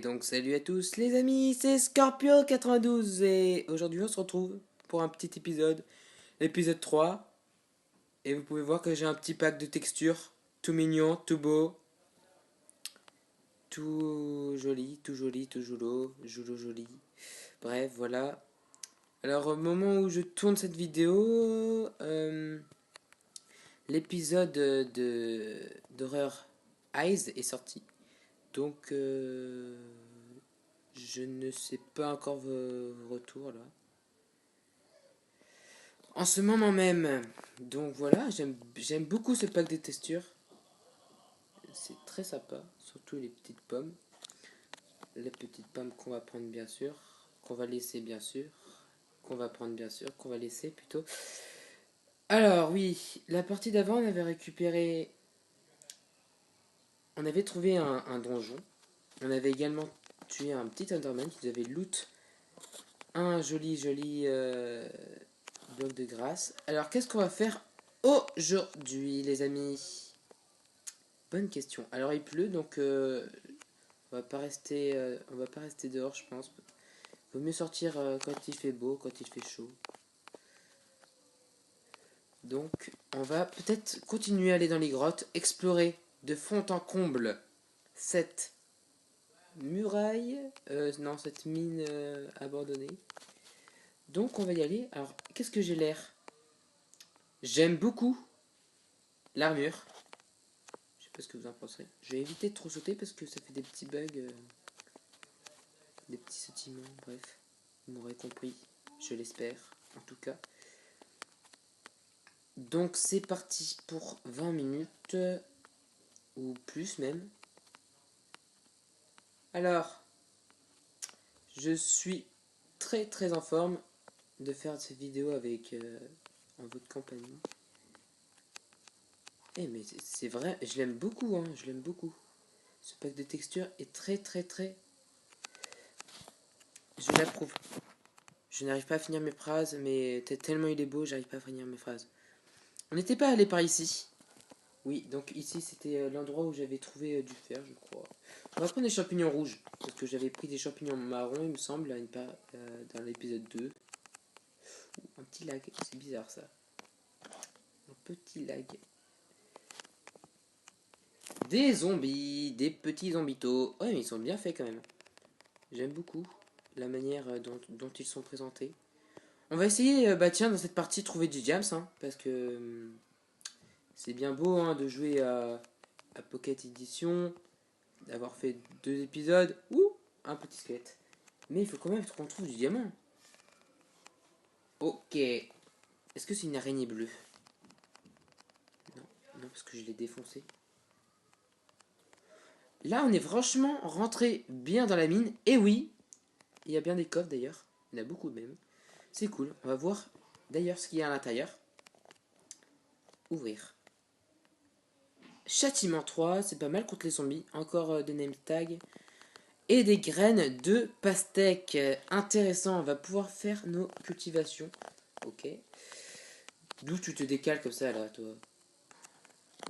donc salut à tous les amis, c'est Scorpio92 et aujourd'hui on se retrouve pour un petit épisode, l'épisode 3. Et vous pouvez voir que j'ai un petit pack de textures, tout mignon, tout beau, tout joli, tout joli, tout joulot joli. Bref, voilà. Alors au moment où je tourne cette vidéo, l'épisode d'horreur Eyes est sorti. Donc je ne sais pas encore vos retours là. En ce moment même. Donc voilà, j'aime beaucoup ce pack de textures. C'est très sympa, surtout les petites pommes. Les petites pommes qu'on va prendre bien sûr, qu'on va laisser bien sûr, qu'on va prendre bien sûr, qu'on va laisser plutôt. Alors oui, la partie d'avant on avait récupéré... On avait trouvé un donjon. On avait également tué un petit Enderman qui nous avait loot un joli bloc de grâce. Alors qu'est-ce qu'on va faire aujourd'hui les amis? Bonne question. Alors il pleut donc on va pas rester dehors je pense. Vaut mieux sortir quand il fait beau, quand il fait chaud. Donc on va peut-être continuer à aller dans les grottes, explorer de fond en comble cette muraille, non cette mine abandonnée. Donc on va y aller. Alors qu'est-ce que j'ai l'air? J'aime beaucoup l'armure. Je sais pas ce que vous en pensez. Je vais éviter de trop sauter parce que ça fait des petits bugs, des petits sautillements, bref. Vous m'aurez compris, je l'espère, en tout cas. Donc c'est parti pour 20 minutes, ou plus même. Alors, je suis très en forme de faire cette vidéo avec en votre compagnie. Eh mais c'est vrai, je l'aime beaucoup, hein, je l'aime beaucoup. Ce pack de textures est très. Je l'approuve. Je n'arrive pas à finir mes phrases, mais tellement il est beau, j'arrive pas à finir mes phrases. On n'était pas allé par ici. Oui, donc ici c'était l'endroit où j'avais trouvé du fer, je crois. On va prendre des champignons rouges, parce que j'avais pris des champignons marrons, il me semble, dans l'épisode 2. Un petit lag, c'est bizarre ça. Un petit lag. Des zombies, des petits zombitos. Ouais, mais ils sont bien faits quand même. J'aime beaucoup la manière dont ils sont présentés. On va essayer, bah tiens, dans cette partie, trouver du Jams, hein, parce que c'est bien beau hein, de jouer à Pocket Edition, d'avoir fait 2 épisodes, ou un petit squelette. Mais il faut quand même qu'on trouve du diamant. Ok. Est-ce que c'est une araignée bleue? Non, non, parce que je l'ai défoncé. Là, on est franchement rentré bien dans la mine. Et oui, il y a bien des coffres d'ailleurs. Il y en a beaucoup même. C'est cool. On va voir d'ailleurs ce qu'il y a à l'intérieur. Ouvrir. Châtiment 3, c'est pas mal contre les zombies. Encore des name tags. Et des graines de pastèque. Intéressant, on va pouvoir faire nos cultivations. Ok. D'où tu te décales comme ça là, toi?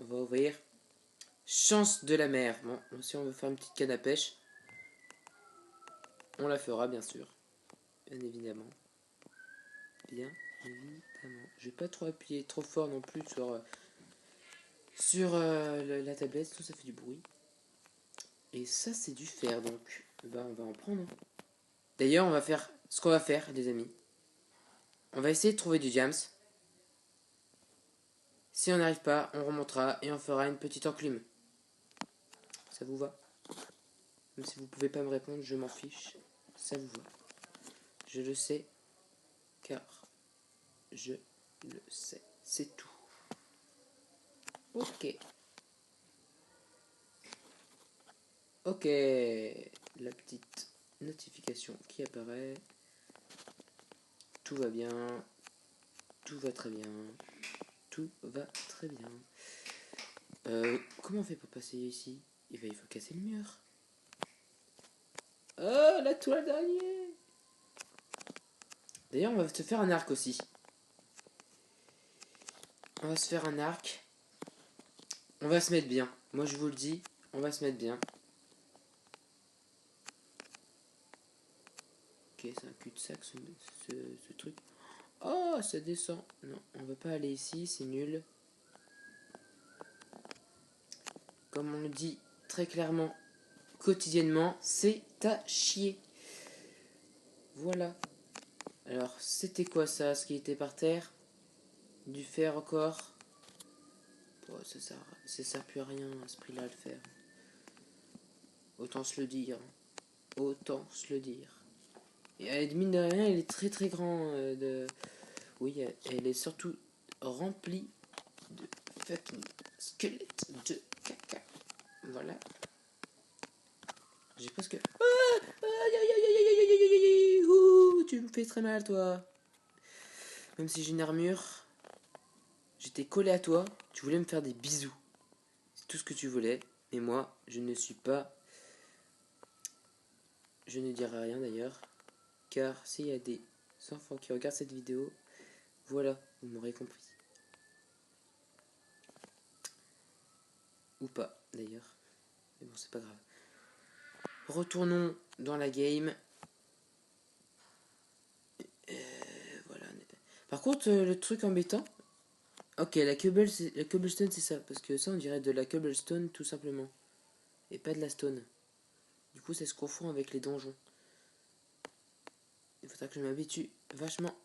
On va ouvrir. Chance de la mer. Bon, si on veut faire une petite canne à pêche, on la fera bien sûr. Bien évidemment. Bien évidemment. Je vais pas trop appuyer trop fort non plus sur la tablette, tout ça fait du bruit. Et ça c'est du fer donc. Ben, on va en prendre. D'ailleurs on va faire ce qu'on va faire les amis. On va essayer de trouver du jams. Si on n'arrive pas, on remontera et on fera une petite enclume. Ça vous va? Même si vous pouvez pas me répondre, je m'en fiche. Ça vous va? Je le sais, car je le sais. C'est tout. Ok. Ok. La petite notification qui apparaît. Tout va bien. Tout va très bien. Tout va très bien. Comment on fait pour passer ici? Il faut casser le mur. Oh, la toile d'araignée! D'ailleurs, on va se faire un arc aussi. On va se faire un arc. On va se mettre bien. Moi, je vous le dis, on va se mettre bien. c'est un cul-de-sac ce truc. Oh, ça descend. Non, on va pas aller ici, c'est nul. Comme on le dit très clairement, quotidiennement, c'est à chier. Voilà. Alors, c'était quoi ça, ce qui était par terre? Du fer encore. Oh, ça sert plus à rien à ce prix-là, le fer. Autant se le dire. Autant se le dire. Et mine de rien, elle est très très grand. Oui, elle est surtout remplie de fucking squelettes de caca. Voilà. J'ai presque... Ouh, tu me fais très mal, toi. Même si j'ai une armure, j'étais collé à toi. Tu voulais me faire des bisous. C'est tout ce que tu voulais. Mais moi, je ne suis pas... Je ne dirai rien d'ailleurs. Car s'il y a des enfants qui regardent cette vidéo, voilà, vous m'aurez compris. Ou pas, d'ailleurs. Mais bon, c'est pas grave. Retournons dans la game. Voilà. Par contre, le truc embêtant... Ok, la cobblestone, c'est ça. Parce que ça, on dirait de la cobblestone, tout simplement. Et pas de la stone. Du coup, ça se confond avec les donjons. Il faudra que je m'habitue vachement.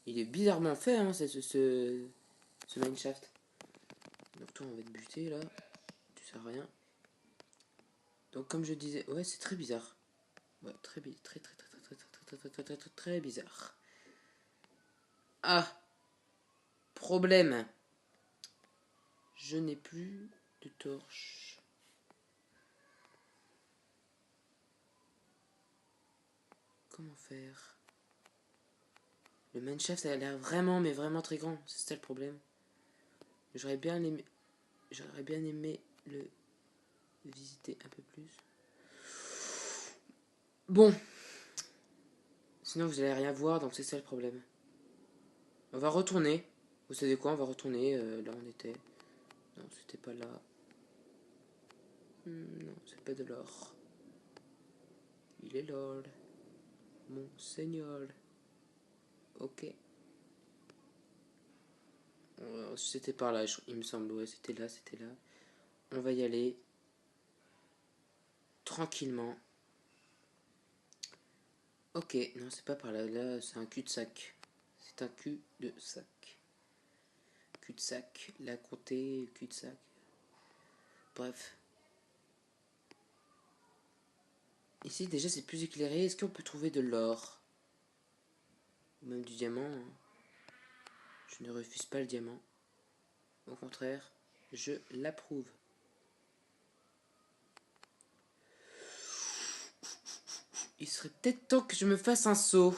Il est bizarrement fait, hein, ce mineshaft. Donc toi, on va te buter, là. Tu sers à rien. Donc, comme je disais... Ouais, c'est très bizarre. Ouais, très bizarre. Ah, problème. Je n'ai plus de torche. Comment faire? Le mineshaft, ça a l'air vraiment, mais vraiment très grand. C'est ça le problème. J'aurais bien aimé le visiter un peu plus. Bon. Sinon, vous allez rien voir, donc c'est ça le problème. On va retourner. Vous savez quoi? On va retourner là où on était. Non, c'était pas là. Non, c'est pas de l'or. Il est l'or. Mon seigneur. Ok. C'était par là, il me semble. Ouais, c'était là, c'était là. On va y aller. Tranquillement. Ok, non, c'est pas par là. Là, c'est un cul-de-sac. C'est un cul-de-sac. Cul-de-sac. La comté, cul-de-sac. Bref. Ici, déjà, c'est plus éclairé. Est-ce qu'on peut trouver de l'or? Ou même du diamant, hein. Je ne refuse pas le diamant. Au contraire, je l'approuve. Il serait peut-être temps que je me fasse un saut.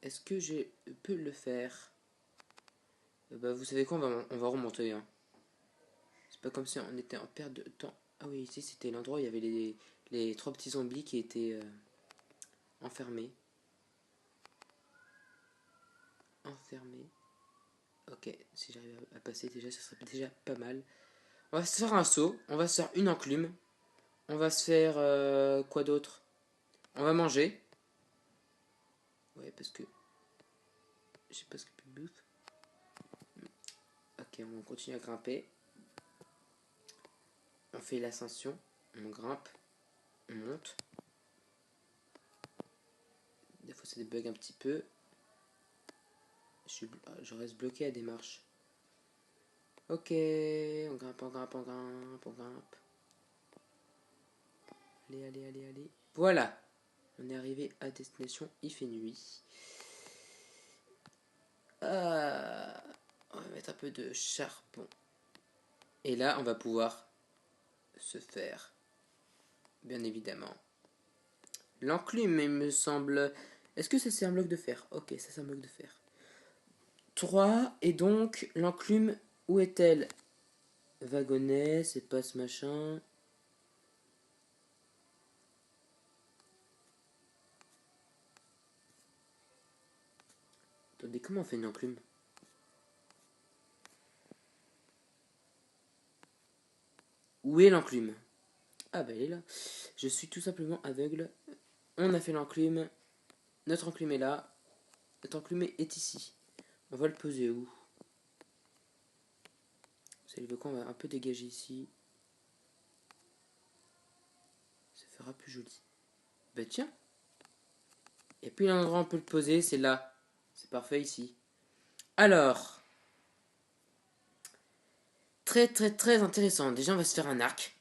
Est-ce que je peux le faire? Bah, vous savez quoi, on va remonter. Hein. C'est pas comme si on était en perte de temps. Ah oui, ici c'était l'endroit où il y avait les trois petits zombies qui étaient enfermés. Enfermés. Ok, si j'arrive à passer déjà, ça serait déjà pas mal. On va se faire un saut, on va se faire une enclume. On va se faire quoi d'autre? On va manger. Ouais, parce que je sais pas ce que peut bouffe. Ok, on continue à grimper. On fait l'ascension. On grimpe. On monte. Des fois, ça débug un petit peu. Je reste bloqué à des marches. Ok, on grimpe, on grimpe, on grimpe, on grimpe. Allez, allez, allez, allez. Voilà. On est arrivé à destination. Il fait nuit. On va mettre un peu de charbon. Et là, on va pouvoir se faire, bien évidemment, l'enclume, il me semble. Est-ce que ça c'est un bloc de fer? Ok, ça c'est un bloc de fer. 3. Et donc, l'enclume, où est-elle? Wagonnet, c'est pas ce machin. Attendez, comment on fait une enclume? Où est l'enclume? Ah bah elle est là. Je suis tout simplement aveugle. On a fait l'enclume. Notre enclume est là. Notre enclume est ici. On va le poser où? Ça veut qu'on va un peu dégager ici. Ça fera plus joli. Bah tiens. Et puis l'endroit où on peut le poser, c'est là. C'est parfait ici. Alors, très très très intéressant. Déjà, on va se faire un arc.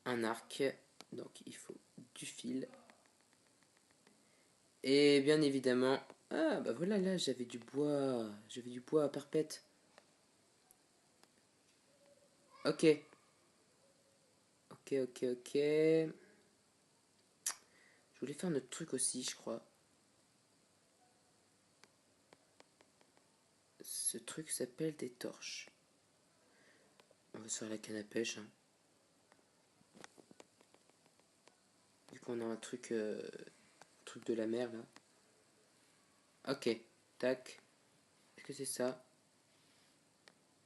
Un arc. Donc, il faut du fil. Et bien évidemment... Ah, bah voilà, là, j'avais du bois. J'avais du bois à perpète. Ok. Ok, ok, ok. Je voulais faire notre truc aussi, je crois. Ce truc s'appelle des torches. On va se faire la canne à pêche. Hein. Vu qu'on a un truc de la mer là. Ok, tac. Est-ce que c'est ça?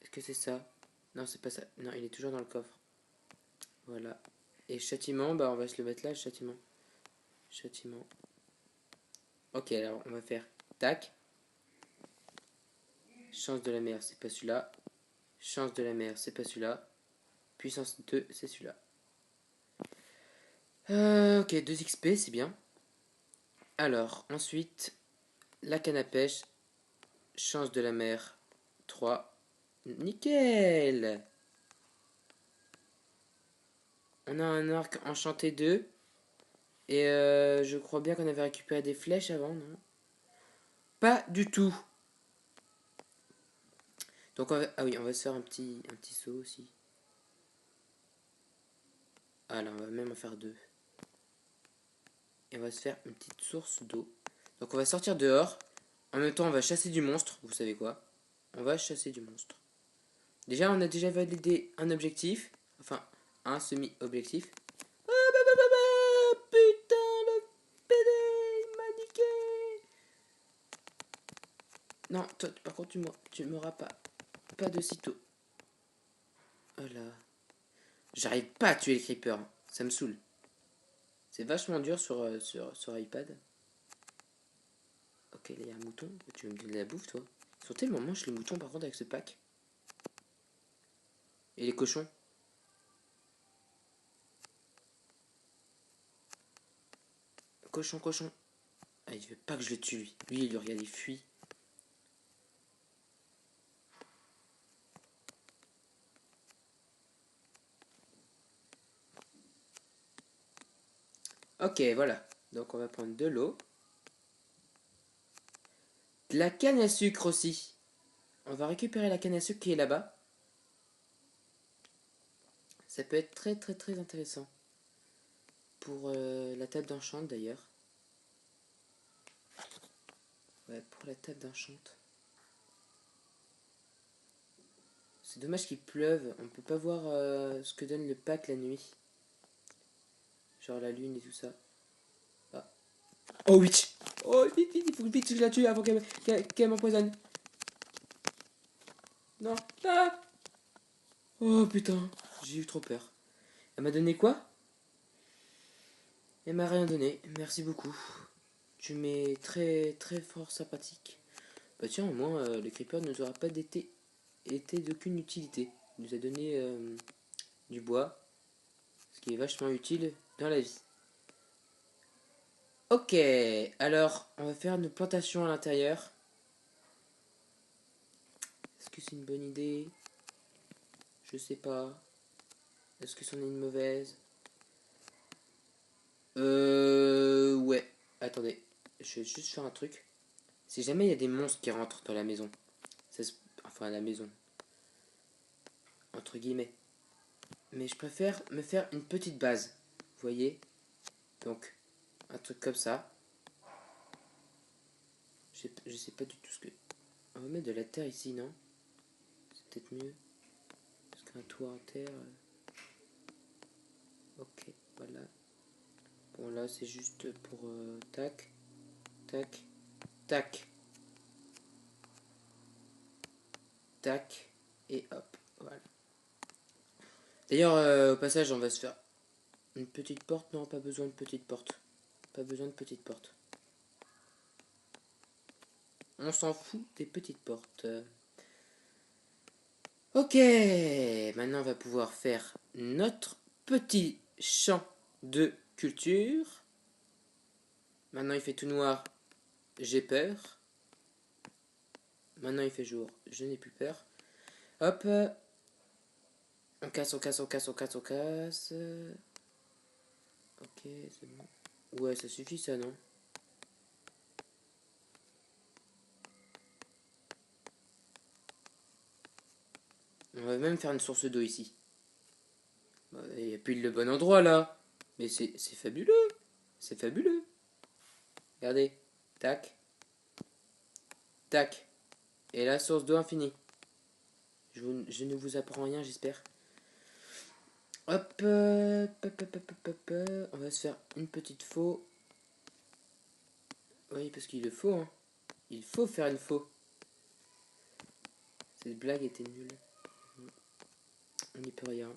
Est-ce que c'est ça? Non, c'est pas ça. Non, il est toujours dans le coffre. Voilà. Et châtiment, bah on va se le mettre là, châtiment. Châtiment. Ok, alors on va faire tac. Chance de la mer, c'est pas celui-là. Chance de la mer, c'est pas celui-là. Puissance 2, c'est celui-là. Ok, 2 XP, c'est bien. Alors, ensuite, la canne à pêche. Chance de la mer, 3. Nickel! On a un arc enchanté 2. Et je crois bien qu'on avait récupéré des flèches avant, non? Pas du tout. Donc ah oui, on va se faire un petit saut aussi. Ah là, on va même en faire 2. Et on va se faire une petite source d'eau. Donc on va sortir dehors. En même temps, on va chasser du monstre. Vous savez quoi? On va chasser du monstre. Déjà, on a déjà validé un objectif. Enfin, un semi-objectif. Ah bah bah bah bah, putain, le PD, il m'a niqué. Non, toi, par contre, tu m'auras pas de sitôt. Oh là. J'arrive pas à tuer les creepers. Ça me saoule. C'est vachement dur sur iPad. Ok, là il y a un mouton. Tu veux me donner de la bouffe, toi? Ils sont tellement moches les moutons, par contre, avec ce pack. Et les cochons. Cochon, cochon. Ah, il veut pas que je le tue, lui. Lui, il regarde, il fuit. Ok, voilà. Donc, on va prendre de l'eau. De la canne à sucre aussi. On va récupérer la canne à sucre qui est là-bas. Ça peut être très très très intéressant. Pour la table d'enchant d'ailleurs. Ouais, pour la table d'enchant. C'est dommage qu'il pleuve. On peut pas voir ce que donne le pack la nuit. Genre la lune et tout ça. Ah. Oh witch. Oh vite vite, il faut vite que je la tue avant qu'elle m'empoisonne. Non. Ah. Oh putain. J'ai eu trop peur. Elle m'a donné quoi? Elle m'a rien donné. Merci beaucoup. Tu m'es très très fort sympathique. Bah tiens, au moins le creeper ne nous aura pas été d'aucune utilité. Il nous a donné du bois, ce qui est vachement utile dans la vie. Ok, alors on va faire une plantation à l'intérieur. Est-ce que c'est une bonne idée? Je sais pas. Est-ce que c'en est une mauvaise? Ouais. Attendez, je vais juste faire un truc. Si jamais il y a des monstres qui rentrent dans la maison, enfin à la maison, entre guillemets. Mais je préfère me faire une petite base. Vous voyez? Donc, un truc comme ça. Je sais pas du tout ce que... On va mettre de la terre ici, non? C'est peut-être mieux. Parce qu'un toit en terre... Ok, voilà. Bon, là, c'est juste pour... tac, tac, tac, tac, et hop. Voilà. D'ailleurs, au passage, on va se faire... Une petite porte? Non, pas besoin de petite porte. Pas besoin de petite porte. On s'en fout des petites portes. Ok, maintenant on va pouvoir faire notre petit champ de culture. Maintenant il fait tout noir, j'ai peur. Maintenant il fait jour, je n'ai plus peur. Hop, on casse, on casse, on casse, on casse, on casse. Ok, c'est bon. Ouais, ça suffit ça, non? On va même faire une source d'eau ici. Il y a pile le bon endroit là. Mais c'est fabuleux. C'est fabuleux. Regardez. Tac. Tac. Et la source d'eau infinie. Je ne vous apprends rien, j'espère. Hop, on va se faire une petite faux. Oui, parce qu'il le faut, hein. Il faut faire une faux. Cette blague était nulle. On n'y peut rien.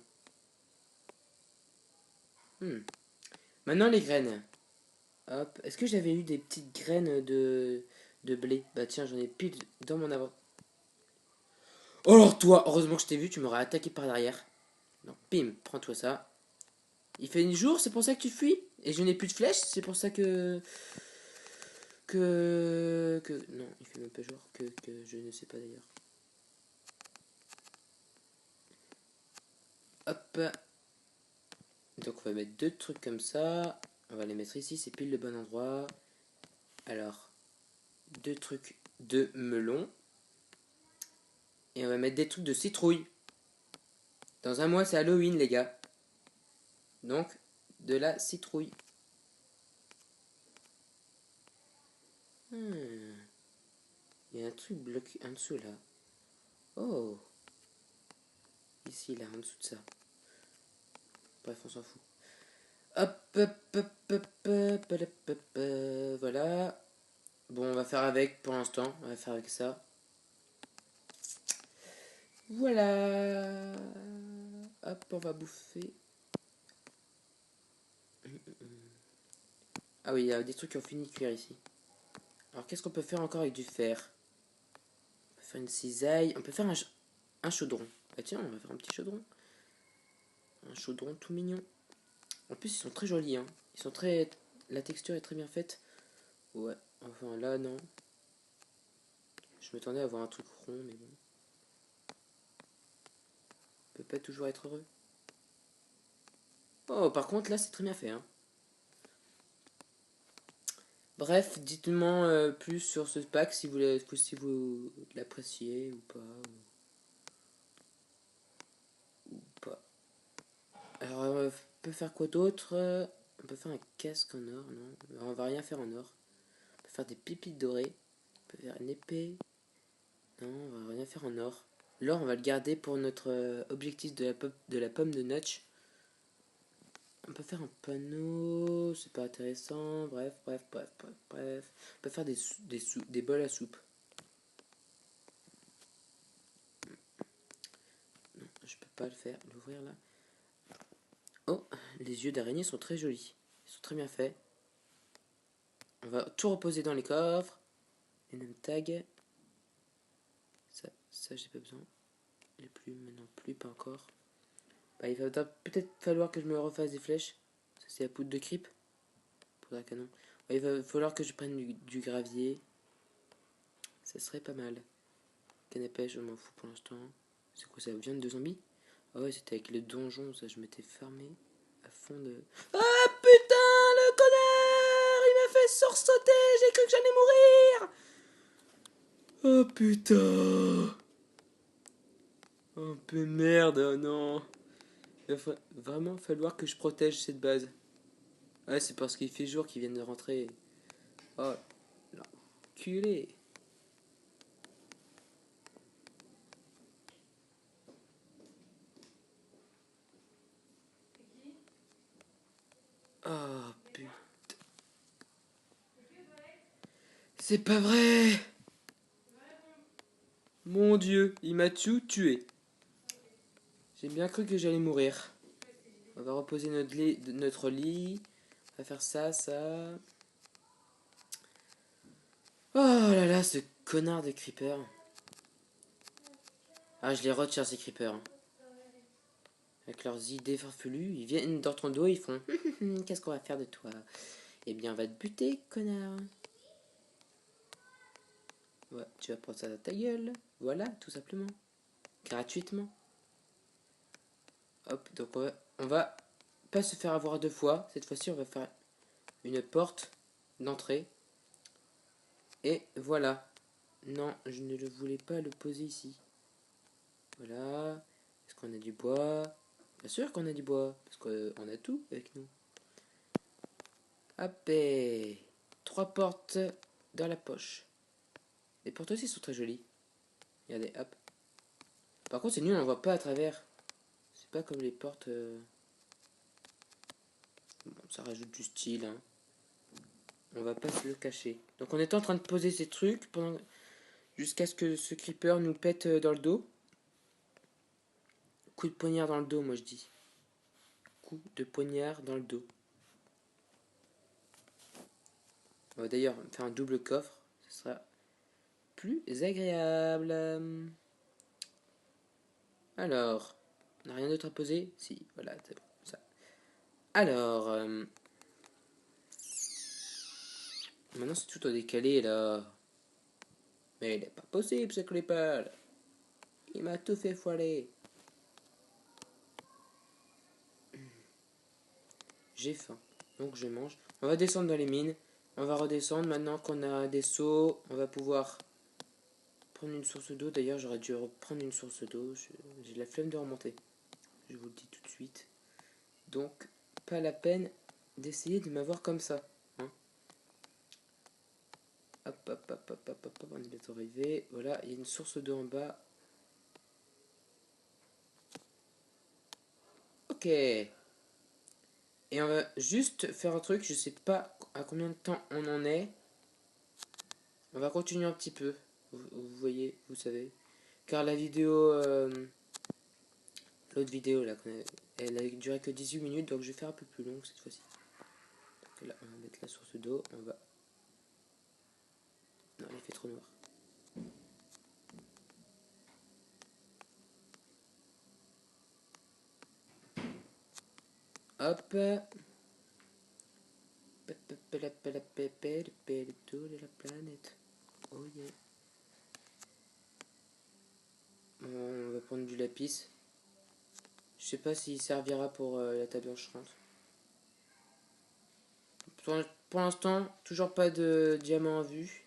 Maintenant les graines. Hop. Est-ce que j'avais eu des petites graines de blé? Bah tiens, j'en ai pile dans mon avant. Oh alors toi, heureusement que je t'ai vu, tu m'aurais attaqué par derrière. Donc bim, prends-toi ça. Il fait une jour, c'est pour ça que tu fuis? Et je n'ai plus de flèches, c'est pour ça que... Non, il fait même pas jour, que je ne sais pas d'ailleurs. Hop. Donc on va mettre deux trucs comme ça. On va les mettre ici, c'est pile le bon endroit. Alors, deux trucs de melon. Et on va mettre des trucs de citrouille. Dans un mois, c'est Halloween, les gars. Donc, de la citrouille. Il y a un truc bloqué en dessous, là. Oh. Ici, là, en dessous de ça. Bref, on s'en fout. Hop, hop, hop, hop, hop, hop, hop, hop, voilà. Bon, on va faire avec pour l'instant. On va faire avec ça. Voilà. Hop, on va bouffer. Ah oui, il y a des trucs qui ont fini de cuire ici. Alors, qu'est-ce qu'on peut faire encore avec du fer? On peut faire une cisaille. On peut faire un chaudron. Bah tiens, on va faire un petit chaudron. Un chaudron tout mignon. En plus, ils sont très jolis, hein. Ils sont très... La texture est très bien faite. Ouais, enfin là, non. Je m'attendais à avoir un truc rond, mais bon. On peut pas toujours être heureux. Oh, par contre, là, c'est très bien fait, hein. Bref, dites-moi plus sur ce pack si vous l'appréciez ou pas. Ou pas. Alors, on peut faire quoi d'autre? On peut faire un casque en or, non? On va rien faire en or. On peut faire des pépites dorées. On peut faire une épée. Non, on va rien faire en or. L'or, on va le garder pour notre objectif de la pomme de Notch. On peut faire un panneau, c'est pas intéressant. Bref, bref, bref, bref, bref. On peut faire des bols à soupe. Non, je peux pas le faire. L'ouvrir là. Oh, les yeux d'araignée sont très jolis. Ils sont très bien faits. On va tout reposer dans les coffres. Les name tags. Ça j'ai pas besoin. Les plumes, non plus, pas encore. Bah, il va peut-être falloir que je me refasse des flèches. Ça, c'est la poudre de creep. Poudre à canon. Ouais, il va falloir que je prenne du gravier. Ça serait pas mal. Canne à pêche, je m'en fous pour l'instant. C'est quoi ça? Viande de zombies? Ah ouais, c'était avec le donjon, ça, je m'étais fermé à fond de... Ah putain, le connard! Il m'a fait sursauter, j'ai cru que j'allais mourir! Oh putain! Oh peu merde, oh non! Il va vraiment falloir que je protège cette base. Ouais, c'est parce qu'il fait jour qu'ils viennent de rentrer. Oh, l'enculé! Oh putain! C'est pas vrai! Mon Dieu, il m'a tout tué. J'ai bien cru que j'allais mourir. On va reposer notre lit. On va faire ça, ça. Oh là là, ce connard de creeper. Ah, je les retiens ces creepers. Avec leurs idées farfelues, ils viennent dans ton dos, ils font qu'est-ce qu'on va faire de toi? Eh bien, on va te buter, connard. Ouais, tu vas prendre ça dans ta gueule. Voilà, tout simplement. Gratuitement. Hop, donc on va pas se faire avoir deux fois. Cette fois-ci, on va faire une porte d'entrée. Et voilà. Non, je ne le voulais pas le poser ici. Voilà. Est-ce qu'on a du bois? Bien sûr qu'on a du bois, parce qu'on a tout avec nous. Hop, et 3 portes dans la poche. Les portes aussi sont très jolies. Regardez, hop. Par contre, c'est nul, on voit pas à travers. C'est pas comme les portes. Bon, ça rajoute du style, hein. On va pas se le cacher. Donc on est en train de poser ces trucs jusqu'à ce que ce creeper nous pète dans le dos. Coup de poignard dans le dos, moi je dis. Coup de poignard dans le dos. On va d'ailleurs faire un double coffre. Ce sera plus agréable. Alors, on n'a rien d'autre à poser? Si, voilà, c'est bon. Ça. Alors, maintenant c'est tout en décalé là. Mais il n'est pas possible ce creeper. Il m'a tout fait foirer. J'ai faim, donc je mange. On va descendre dans les mines. On va redescendre. Maintenant qu'on a des seaux, on va pouvoir prendre une source d'eau. D'ailleurs, j'aurais dû reprendre une source d'eau. J'ai la flemme de remonter. Je vous le dis tout de suite. Donc, pas la peine d'essayer de m'avoir comme ça. Hein. Hop, hop, hop, hop, hop, hop, on est bientôt arrivé. Voilà, il y a une source d'eau en bas. Ok. Et on va juste faire un truc, je sais pas à combien de temps on en est. On va continuer un petit peu. Vous voyez, vous savez. Car la vidéo, l'autre vidéo là, elle a duré que 18 minutes, donc je vais faire un peu plus long cette fois-ci. Donc là, on va mettre la source d'eau, on va... Non, il fait trop noir. Hop. De la planète. Oh yeah. On va prendre du lapis. Je sais pas s'il servira pour la table blanchissante. Pour l'instant, toujours pas de diamant en vue.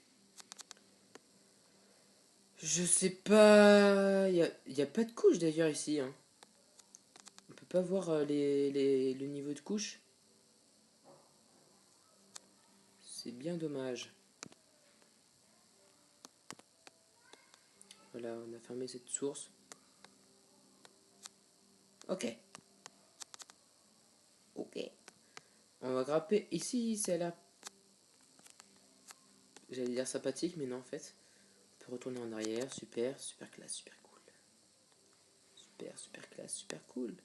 Je sais pas... Y a pas de couche d'ailleurs ici. Hein. On peut pas voir le niveau de couche. C'est bien dommage. Voilà, on a fermé cette source. Ok. Ok. On va grimper. Ici, ça a l'air... J'allais dire sympathique, mais non en fait. On peut retourner en arrière. Super, super classe, super cool. Super, super classe, super cool.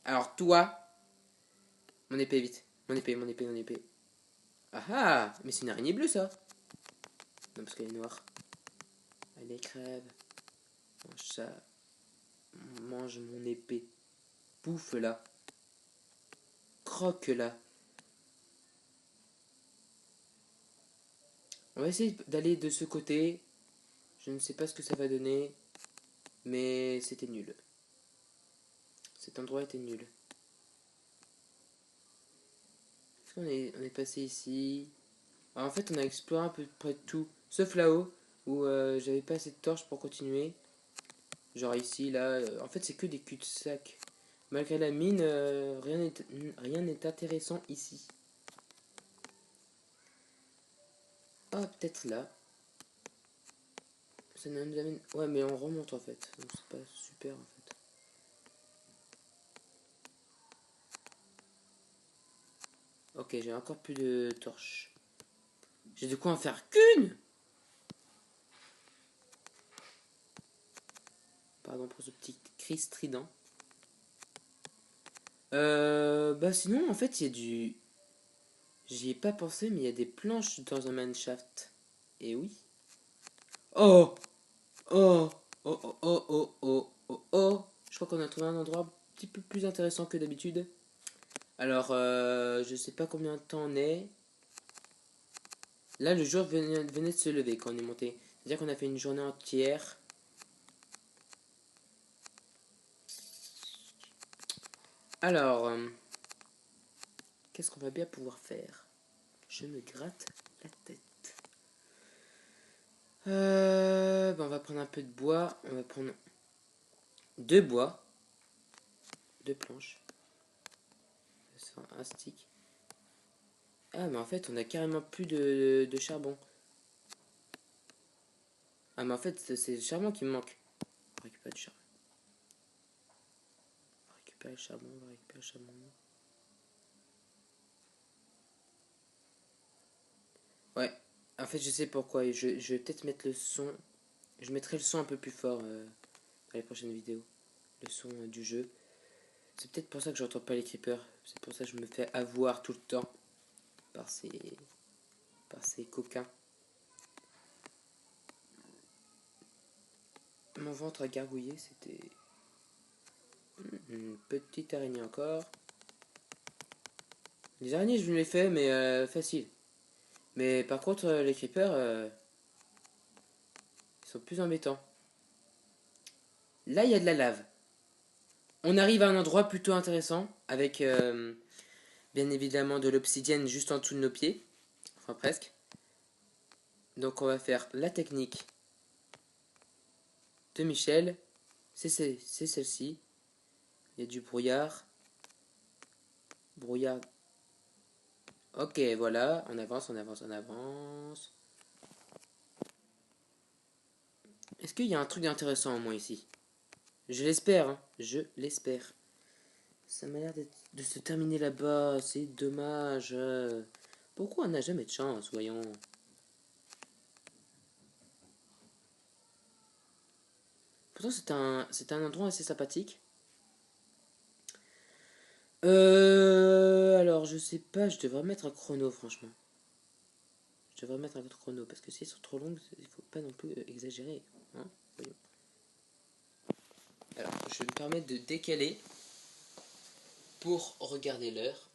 Alors toi... Mon épée, vite. Mon épée, mon épée, mon épée. Ah ah. Mais c'est une araignée bleue, ça. Non, parce qu'elle est noire. Allez, crève. Mange ça. Mange mon épée. Bouffe là. Croque là. On va essayer d'aller de ce côté. Je ne sais pas ce que ça va donner. Mais c'était nul. Cet endroit était nul. Est-ce qu'on est passé ici? Alors, en fait, on a exploré un peu près de tout. Sauf là-haut, où j'avais pas assez de torches pour continuer. Genre ici, là. En fait, c'est que des cul-de-sac. Malgré la mine, rien n'est intéressant ici. Ah, peut-être là. Ça nous amène... Ouais, mais on remonte en fait. Donc c'est pas super en fait. Ok, j'ai encore plus de torches. J'ai de quoi en faire qu'une. Pardon pour ce petit cri strident. Bah sinon, en fait, il y a du... J'y ai pas pensé, mais il y a des planches dans un mineshaft. Et oui. Oh! Oh! Oh, oh, oh, oh, oh, oh, oh. Je crois qu'on a trouvé un endroit un petit peu plus intéressant que d'habitude. Alors, je sais pas combien de temps on est. Là, le jour venait de se lever quand on est monté. C'est-à-dire qu'on a fait une journée entière. Alors, qu'est-ce qu'on va bien pouvoir faire? Je me gratte la tête. Bah, on va prendre un peu de bois. On va prendre deux bois. Deux planches. Ça sera un stick. Ah, mais en fait, on a carrément plus de charbon. Ah, mais en fait, c'est le charbon qui me manque. On va récupérer du charbon. On va récupérer le charbon. On va récupérer le charbon. Ouais. En fait, je sais pourquoi. Je vais peut-être mettre le son. Je mettrai le son un peu plus fort dans les prochaines vidéos. Le son du jeu. C'est peut-être pour ça que j'entends pas les creepers. C'est pour ça que je me fais avoir tout le temps par ces coquins. Mon ventre a gargouillé, c'était une petite araignée encore. Les araignées, je me les fais, mais facile. Mais par contre, les creepers, ils sont plus embêtants. Là, il y a de la lave. On arrive à un endroit plutôt intéressant, avec bien évidemment de l'obsidienne juste en dessous de nos pieds. Enfin, presque. Donc, on va faire la technique de Michel. C'est celle-ci. Il y a du brouillard. Brouillard. Ok, voilà. On avance, on avance, on avance. Est-ce qu'il y a un truc intéressant au moins ici? Je l'espère, hein. Je l'espère. Ça m'a l'air de se terminer là-bas. C'est dommage. Pourquoi on n'a jamais de chance, voyons. Pourtant, c'est un endroit assez sympathique. Alors, je sais pas. Je devrais mettre un chrono, franchement. Je devrais mettre un autre chrono. Parce que si elles sont trop longues, il faut pas non plus exagérer. Hein, voyons. Alors, je vais me permettre de décaler pour regarder l'heure.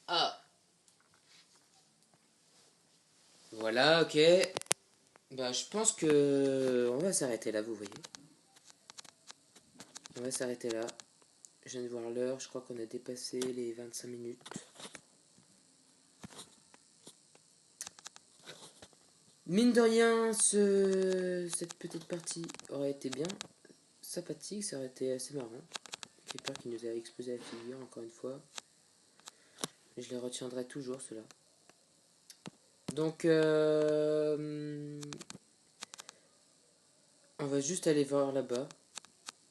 Ah, voilà, ok. Bah, je pense que on va s'arrêter là, vous voyez. On va s'arrêter là. Je viens de voir l'heure, je crois qu'on a dépassé les 25 minutes. Mine de rien, cette petite partie aurait été bien sympathique, ça aurait été assez marrant. J'ai peur qu'il nous ait explosé la figure, encore une fois. Mais je les retiendrai toujours, ceux-là. Donc, on va juste aller voir là-bas.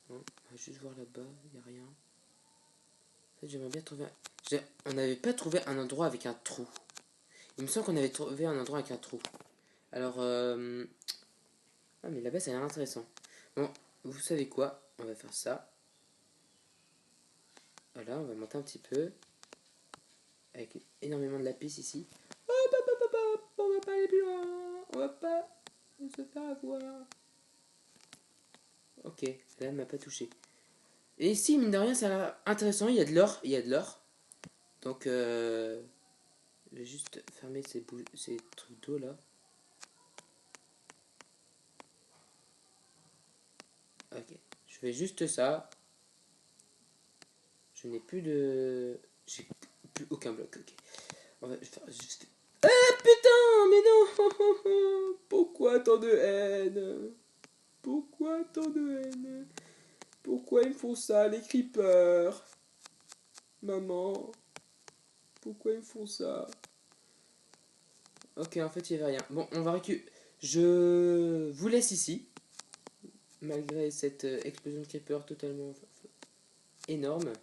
On va juste voir là-bas, il n'y a rien. En fait, j'aimerais bien trouver... On n'avait pas trouvé un endroit avec un trou. Il me semble qu'on avait trouvé un endroit avec un trou. Alors, ah, mais là-bas, ça a l'air intéressant. Bon, vous savez quoi? On va faire ça. Voilà, on va monter un petit peu. Avec énormément de lapis ici. Hop, hop, hop, hop, hop, on va pas aller plus loin. On va pas se faire avoir. Ok, là, elle m'a pas touché. Et ici, mine de rien, ça a l'air intéressant. Il y a de l'or. Il y a de l'or. Donc, je vais juste fermer ces trucs d'eau là. Ok, je fais juste ça. Je n'ai plus de... J'ai plus aucun bloc, ok. On va faire juste... Ah putain, mais non. Pourquoi tant de haine? Pourquoi tant de haine? Pourquoi ils me font ça, les creepers? Maman, pourquoi ils me font ça? Ok, en fait, il n'y avait rien. Bon, on va récupérer... Je vous laisse ici. Malgré cette explosion de creeper totalement énorme.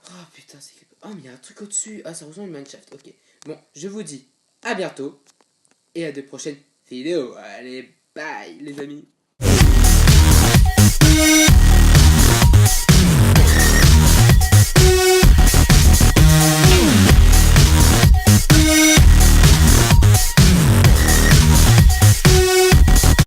Oh putain, c'est... Oh, mais il y a un truc au-dessus. Ah, ça ressemble à une mineshaft. Ok. Bon, je vous dis à bientôt. Et à de prochaines vidéos. Allez, bye les amis.